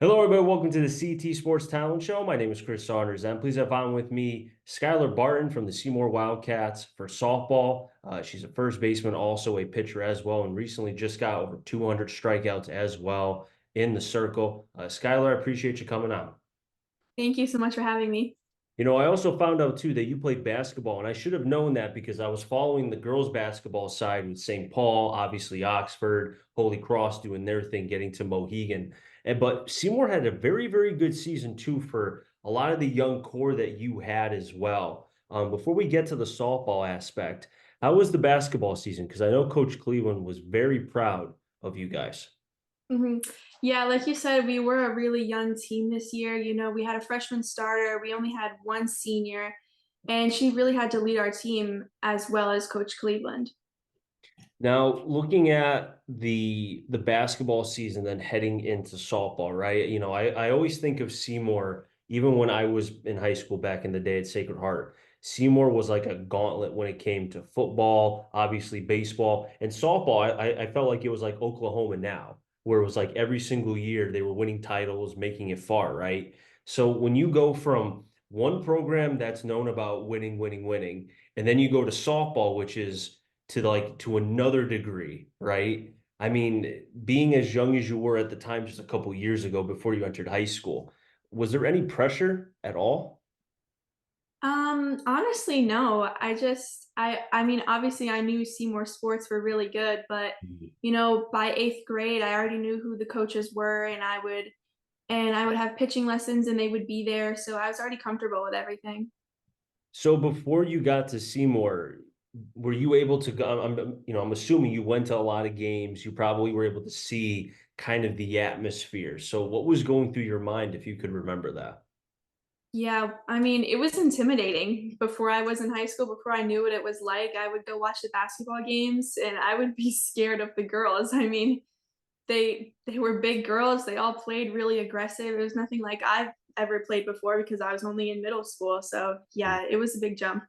Hello, everybody. Welcome to the CT Sports Talent Show. My name is Chris Saunders. I'm pleased to have on with me Skylar Barton from the Seymour Wildcats for softball. She's a first baseman, also a pitcher as well, and recently just got over 200 strikeouts as well in the circle. Skylar, I appreciate you coming on. Thank you so much for having me. I also found out too that you played basketball, and I should have known that because I was following the girls' basketball side with St. Paul, obviously Oxford, Holy Cross doing their thing, getting to Mohegan. But Seymour had a very, very good season too for a lot of the young core that you had as well. Before we get to the softball aspect, how was the basketball season? Because I know Coach Cleveland was very proud of you guys. hmm Yeah, like you said, we were a really young team this year. We had a freshman starter, we only had one senior, and she really had to lead our team as well as Coach Cleveland. Now, looking at the basketball season, then heading into softball, right? I always think of Seymour, even when I was in high school back in the day at Sacred Heart. Seymour was like a gauntlet when it came to football, obviously baseball, and softball. I felt like it was like Oklahoma now, where it was like every single year they were winning titles, making it far, right? So when you go from one program that's known about winning, winning, winning, and then you go to softball, which is to another degree, right? I mean, being as young as you were at the time, just a couple years ago before you entered high school, was there any pressure at all? Honestly, no. I mean, obviously I knew Seymour sports were really good, but Mhm. by eighth grade, I already knew who the coaches were, and I would have pitching lessons and they would be there, so I was already comfortable with everything. So before you got to Seymour, were you able to go? I'm assuming you went to a lot of games. You probably were able to see kind of the atmosphere. So what was going through your mind if you could remember that? Yeah, I mean, it was intimidating before I was in high school, before I knew what it was like. I would go watch the basketball games and I would be scared of the girls. I mean, they were big girls. They all played really aggressive. It was nothing like I've ever played before because I was only in middle school. So, yeah, it was a big jump.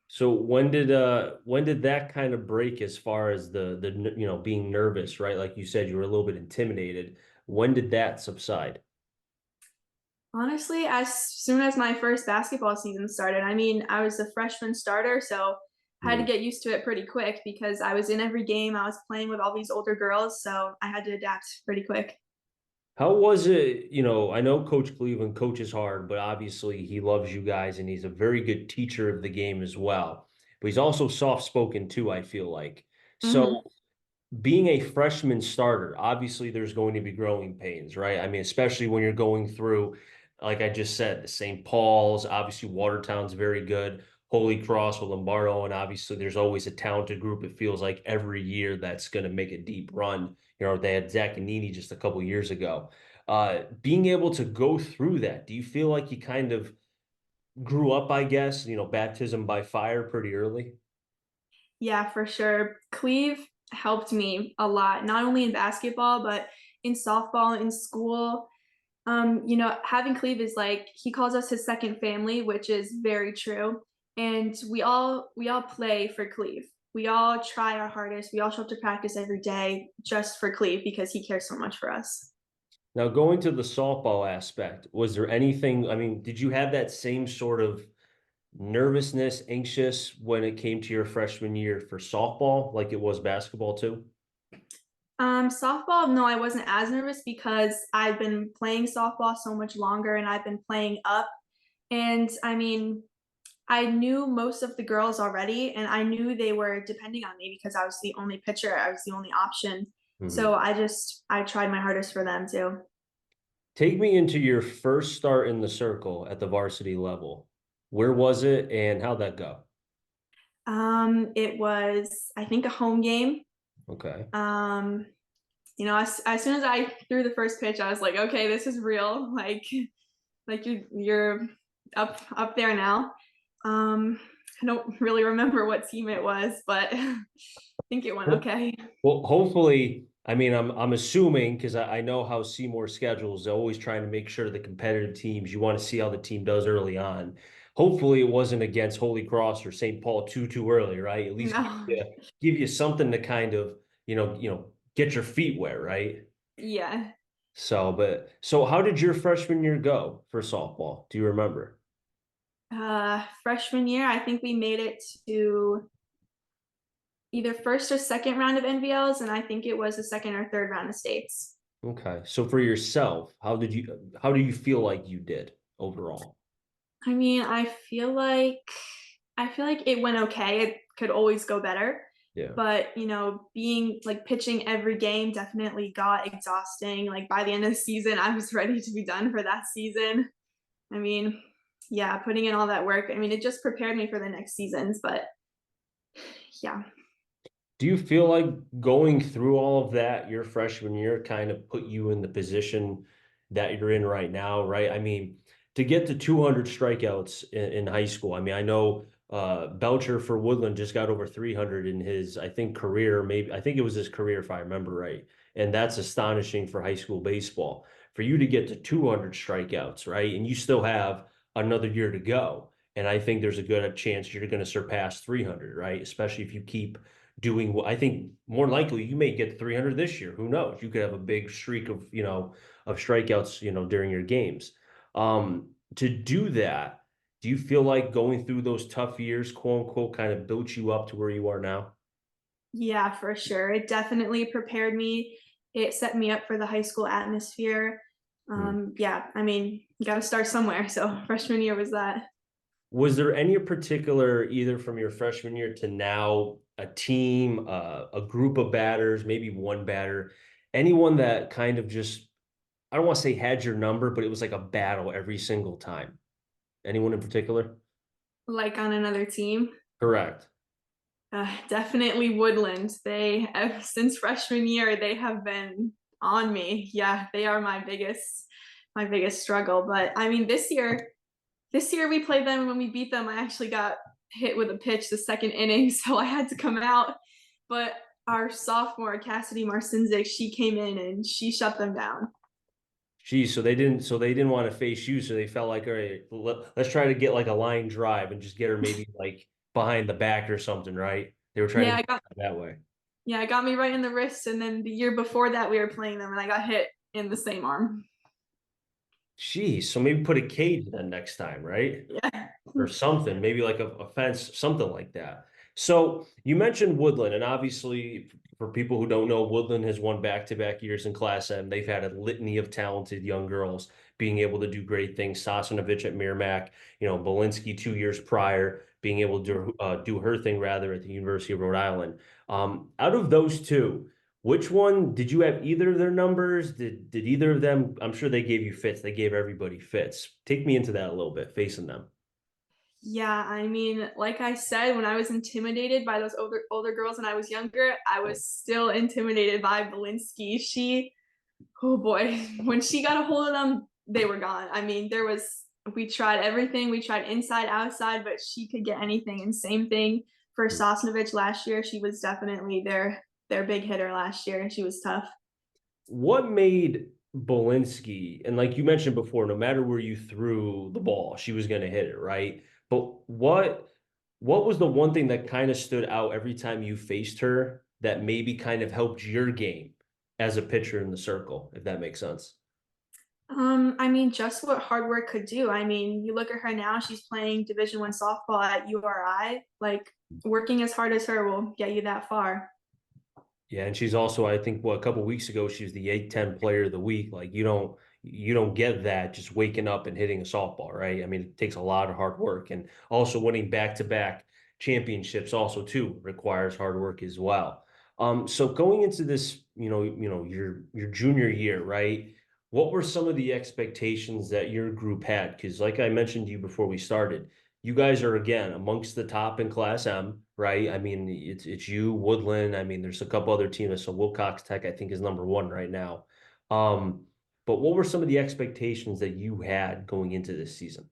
So when did that kind of break as far as the being nervous, right? Like you said, you were a little bit intimidated. When did that subside? Honestly, as soon as my first basketball season started, I mean, I was a freshman starter, so I had to Hmm. get used to it pretty quick because I was in every game. I was playing with all these older girls, so I had to adapt pretty quick. How was it? I know Coach Cleveland coaches hard, but obviously he loves you guys and he's a very good teacher of the game as well. But he's also soft-spoken too, I feel like. So hmm being a freshman starter, obviously there's going to be growing pains, right? I mean, especially when you're going through, like I just said, the St. Paul's, obviously Watertown's very good, Holy Cross with Lombardo, and obviously there's always a talented group. It feels like every year that's going to make a deep run. They had Zach and Nini just a couple years ago. Being able to go through that, do you feel like you kind of grew up, I guess, baptism by fire pretty early? Yeah, for sure. Cleve helped me a lot, not only in basketball, but in softball, in school. Having Cleve is like he calls us his second family, which is very true. And we all play for Cleve. We all try our hardest. We all show up to practice every day just for Cleve because he cares so much for us. Now, going to the softball aspect, was there anything? I mean, did you have that same sort of nervousness, anxious when it came to your freshman year for softball, like it was basketball too? Softball, no, I wasn't as nervous because I've been playing softball so much longer and I've been playing up. And I mean, I knew most of the girls already, and I knew they were depending on me because I was the only pitcher, I was the only option. So Mhm. I tried my hardest for them too. Take me into your first start in the circle at the varsity level. Where was it and how'd that go? It was, I think, a home game. Okay. Um, as soon as I threw the first pitch, I was like, okay, this is real. Like you're up there now. Um, I don't really remember what team it was, but I think it went Well, okay. well, hopefully, I mean, I'm assuming because I know how Seymour schedules, they're always trying to make sure the competitive teams, you want to see how the team does early on. Hopefully it wasn't against Holy Cross or St. Paul too early, right? At least No. give you something to kind of, get your feet wet, right? Yeah. So how did your freshman year go for softball? Do you remember? Freshman year, I think we made it to either first or second round of NVLs, and I think it was the second or third round of states. Okay. So for yourself, how do you feel like you did overall? I mean, I feel like it went okay. It could always go better. Yeah. But, being like pitching every game definitely got exhausting. Like by the end of the season, I was ready to be done for that season. I mean, yeah, putting in all that work. I mean, it just prepared me for the next seasons, but yeah. Do you feel like going through all of that your freshman year kind of put you in the position that you're in right now, right? I mean, to get to 200 strikeouts in high school, I mean, I know Belcher for Woodland just got over 300 in his, I think, career. Maybe I think it was his career, if I remember right. And that's astonishing for high school baseball. For you to get to 200 strikeouts, right? And you still have another year to go. And I think there's a good chance you're going to surpass 300, right? Especially if you keep doing what I think more likely you may get 300 this year. Who knows? You could have a big streak of, of strikeouts, during your games. To do that, do you feel like going through those tough years, quote unquote, kind of built you up to where you are now? Yeah, for sure. It definitely prepared me. It set me up for the high school atmosphere. Hmm. Yeah, I mean, you got to start somewhere. So freshman year was that. Was there any particular, either from your freshman year to now, a team, a group of batters, maybe one batter, anyone that kind of just, I don't want to say had your number, but it was like a battle every single time? Anyone in particular? Like on another team. Correct. Definitely Woodland. They since freshman year they have been on me. Yeah, they are my biggest struggle. But I mean, this year we played them and when we beat them. I actually got hit with a pitch the second inning, so I had to come out. But our sophomore Cassidy Marcinzik, she came in and she shut them down. Geez, so they didn't want to face you, so they felt like, all right, let's try to get like a line drive and just get her maybe like behind the back or something, right? They were trying to Yeah, get I got it that way. yeah, it got me right in the wrist. And then the year before that, we were playing them, and I got hit in the same arm. Geez, so maybe put a cage then next time, right? Yeah. Or something, maybe like a fence, something like that. So you mentioned Woodland, and obviously, for people who don't know, Woodland has won back-to-back years in Class M. They've had a litany of talented young girls being able to do great things. Sasnovich at Merrimack, Belinsky 2 years prior, being able to do her thing rather at the University of Rhode Island. Out of those two, which one did you have either of their numbers? Did either of them? I'm sure they gave you fits. They gave everybody fits. Take me into that a little bit, facing them. Yeah, I mean, like I said, when I was intimidated by those older girls when I was younger, I was still intimidated by Belinsky. Oh boy, when she got a hold of them, they were gone. I mean, we tried everything. We tried inside, outside, but she could get anything. And same thing for Sosnovich last year. She was definitely their big hitter last year. She was tough. What made Belinsky, and like you mentioned before, no matter where you threw the ball, she was going to hit it, right? But what was the one thing that kind of stood out every time you faced her that maybe kind of helped your game as a pitcher in the circle, if that makes sense? I mean, just what hard work could do. I mean, you look at her now, she's playing Division I softball at URI. Like working as hard as her will get you that far. Yeah, and she's also, I think, a couple weeks ago, she was the 8-10 player of the week. Like you don't get that just waking up and hitting a softball, right? I mean, it takes a lot of hard work, and also winning back-to-back championships also too requires hard work as well. So going into this, your junior year, right? What were some of the expectations that your group had? Because like I mentioned to you before we started, you guys are again amongst the top in Class M, right? I mean, it's you, Woodland. I mean, there's a couple other teams. So Wilcox Tech, I think, is number one right now. Um, but what were some of the expectations that you had going into this season?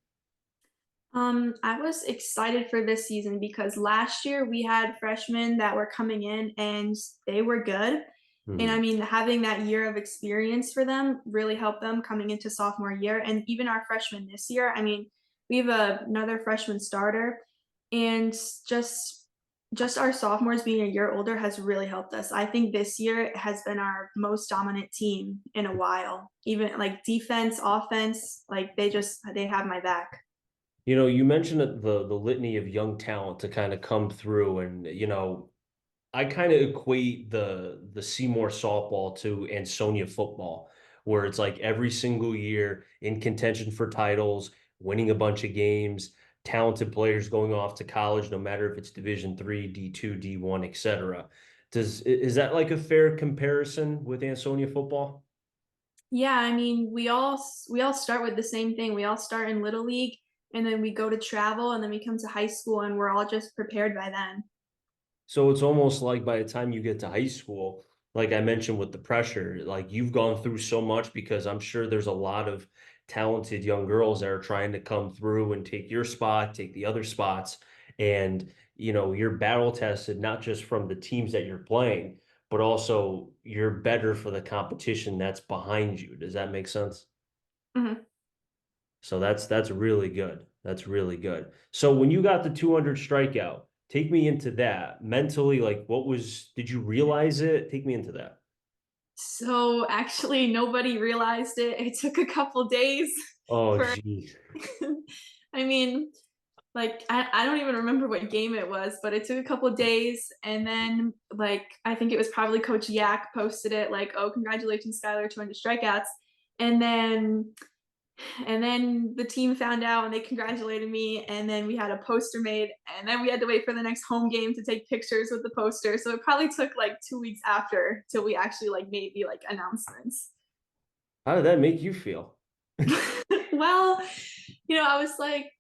I was excited for this season because last year we had freshmen that were coming in and they were good. And I Hmm. mean, having that year of experience for them really helped them coming into sophomore year. And even our freshmen this year, I mean, we have another freshman starter, and just just our sophomores being a year older has really helped us. I think this year has been our most dominant team in a while. Even like defense, offense, like they have my back. You know, you mentioned that the litany of young talent to kind of come through, and I kind of equate the Seymour softball to Ansonia football, where it's like every single year in contention for titles, winning a bunch of games, talented players going off to college, no matter if it's Division 3, D2, D1, etc. Is that like a fair comparison with Ansonia football? Yeah, I mean, we all start with the same thing. We all start in little league and then we go to travel and then we come to high school and we're all just prepared by then. So it's almost like by the time you get to high school, like I mentioned with the pressure, like you've gone through so much because I'm sure there's a lot of talented young girls that are trying to come through and take your spot, take the other spots. And, you're battle tested, not just from the teams that you're playing, but also you're better for the competition that's behind you. Does that make sense? Mhm. So that's really good. That's really good. So when you got the 200 strikeout, take me into that. Mentally, like did you realize it? Take me into that. So actually nobody realized it. It took a couple days Oh, for geez. I mean, like I don't even remember what game it was, but it took a couple days and then like I think it was probably Coach Yak posted it like, "Oh, congratulations, Skylar, 200 strikeouts." And then and then the team found out and they congratulated me and then we had a poster made and then we had to wait for the next home game to take pictures with the poster. So it probably took like 2 weeks after till we actually like made the like announcements. How did that make you feel? Well, I was like,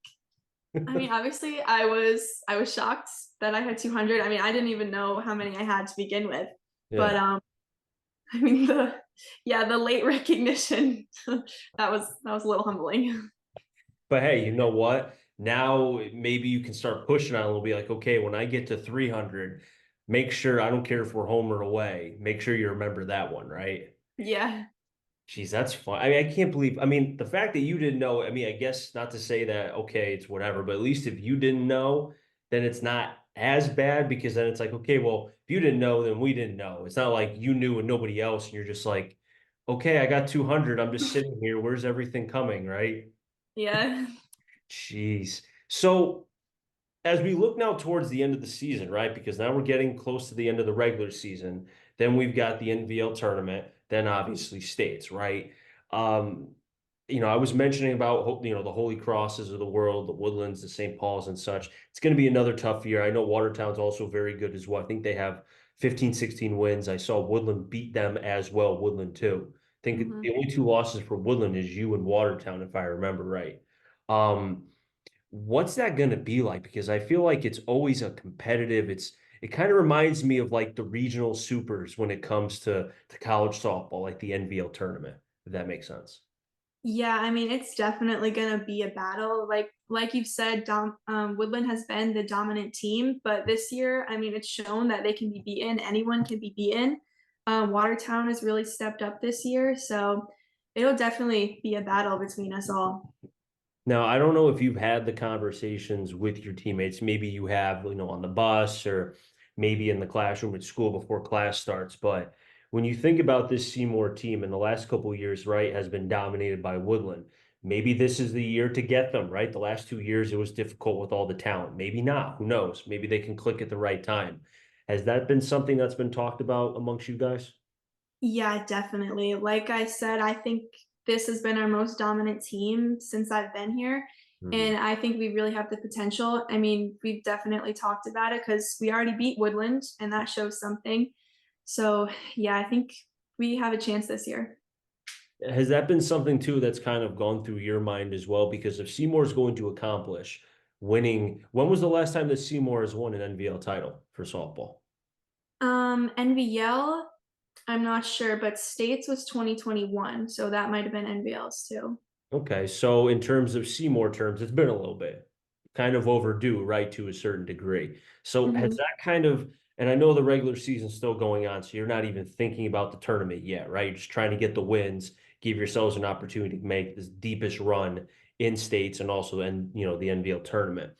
I mean, obviously I was shocked that I had 200. I mean, I didn't even know how many I had to begin with. But Yeah. I mean the late recognition that was a little humbling. But hey, you know what? Now maybe you can start pushing on it. It'll be like, okay, when I get to 300, make sure I don't care if we're home or away. Make sure you remember that one, right? Yeah. Geez, that's fun. I mean, I can't believe, I mean, the fact that you didn't know, I mean, I guess not to say that, okay, it's whatever, but at least if you didn't know, then it's not as bad because then it's like, okay, well, if you didn't know, then we didn't know. It's not like you knew and nobody else, and you're just like, okay, I got 200. I'm just sitting here. Where's everything coming, right? Yeah. Jeez. So, as we look now towards the end of the season, right? Because now we're getting close to the end of the regular season. Then we've got the NVL tournament, then obviously states, right? Um, I was mentioning about the Holy Crosses of the world, the Woodlands, the St. Paul's and such. It's going to be another tough year. I know Watertown's also very good as well. I think they have 15, 16 wins. I saw Woodland beat them as well, Woodland too. I think Mhm. the only two losses for Woodland is you and Watertown, if I remember right. Um, What's that going to be like? Because I feel like it's always a competitive. It kind of reminds me of like the regional supers when it comes to college softball, like the NVL tournament, if that makes sense. Yeah, I mean, it's definitely gonna be a battle. Like you've said, Woodland has been the dominant team, but this year, I mean, it's shown that they can be beaten. Anyone can be beaten. Watertown has really stepped up this year, so it'll definitely be a battle between us all. Now, I don't know if you've had the conversations with your teammates. Maybe you have, on the bus or maybe in the classroom at school before class starts. But when you think about this Seymour team in the last couple of years, right, has been dominated by Woodland. Maybe this is the year to get them, right? The last 2 years it was difficult with all the talent. Maybe not. Who knows? Maybe they can click at the right time. Has that been something that's been talked about amongst you guys? Yeah, definitely. Like I said, I think this has been our most dominant team since I've been here. Mhm. And I think we really have the potential. I mean, we've definitely talked about it because we already beat Woodland, and that shows something. So, yeah, I think we have a chance this year. Has that been something too that's kind of gone through your mind as well? Because if Seymour's going to accomplish winning, when was the last time that Seymour has won an NVL title for softball? NVL, I'm not sure, but States was 2021, so that might have been NVLs too. Okay, so in terms of Seymour terms, it's been a little bit kind of overdue, right, to a certain degree. So has Mhm. that kind of, and I know the regular season's still going on, so you're not even thinking about the tournament yet, right? You're just trying to get the wins, give yourselves an opportunity to make this deepest run in states and also the NVL tournament.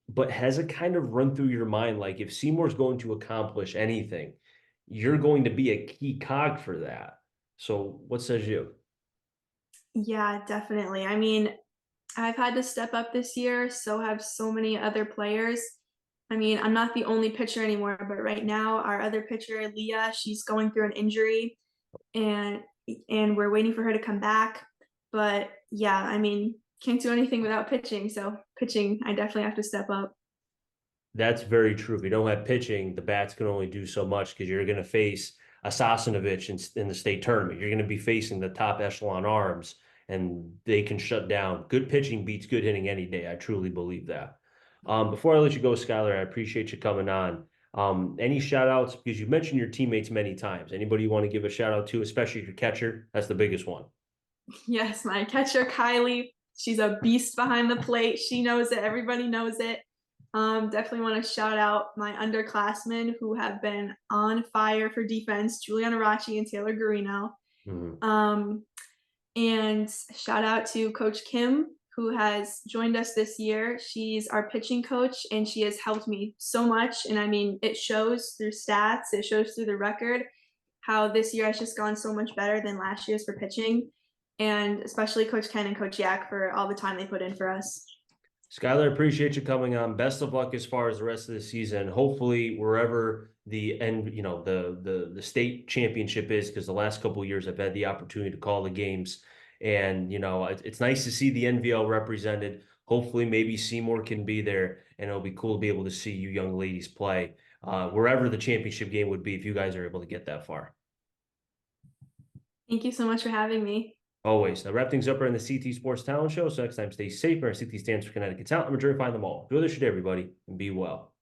but has it kind of run through your mind like if Seymour's going to accomplish anything, you're going to be a key cog for that. So what says you? Yeah, definitely. I mean, I've had to step up this year, so have so many other players. I mean, I'm not the only pitcher anymore, but right now our other pitcher, Leah, she's going through an injury and we're waiting for her to come back. But yeah, I mean, can't do anything without pitching. So pitching, I definitely have to step up. That's very true. If you don't have pitching, the bats can only do so much because you're going to face a Sasnovich in the state tournament. You're going to be facing the top echelon arms, and they can shut down. Good pitching beats good hitting any day. I truly believe that. Before I let you go, Skylar, I appreciate you coming on. Any shout outs? Because you've mentioned your teammates many times. Anybody you want to give a shout out to, especially your catcher? That's the biggest one. Yes, my catcher, Kylie, she's a beast behind the plate. She knows it. Everybody knows it. Definitely want to shout out my underclassmen who have been on fire for defense, Juliana Rachi and Taylor Garino. Mhm. Um, and shout out to Coach Kim, who has joined us this year. She's our pitching coach, and she has helped me so much. And I mean, it shows through stats, it shows through the record how this year has just gone so much better than last year's for pitching. And especially Coach Ken and Coach Yak for all the time they put in for us. Skylar, appreciate you coming on. Best of luck as far as the rest of the season. Hopefully, wherever the end, the state championship is, because the last couple of years I've had the opportunity to call the games, and it's nice to see the NVL represented. Hopefully, maybe Seymour can be there, and it'll be cool to be able to see you young ladies play wherever the championship game would be if you guys are able to get that far. Thank you so much for having me. Always. Now, wrap things up here in the CT Sports Talent Show. So next time, stay safe. Our CT stands for Connecticut Talent. I'm enjoying finding them all. Enjoy this shit, everybody, and be well.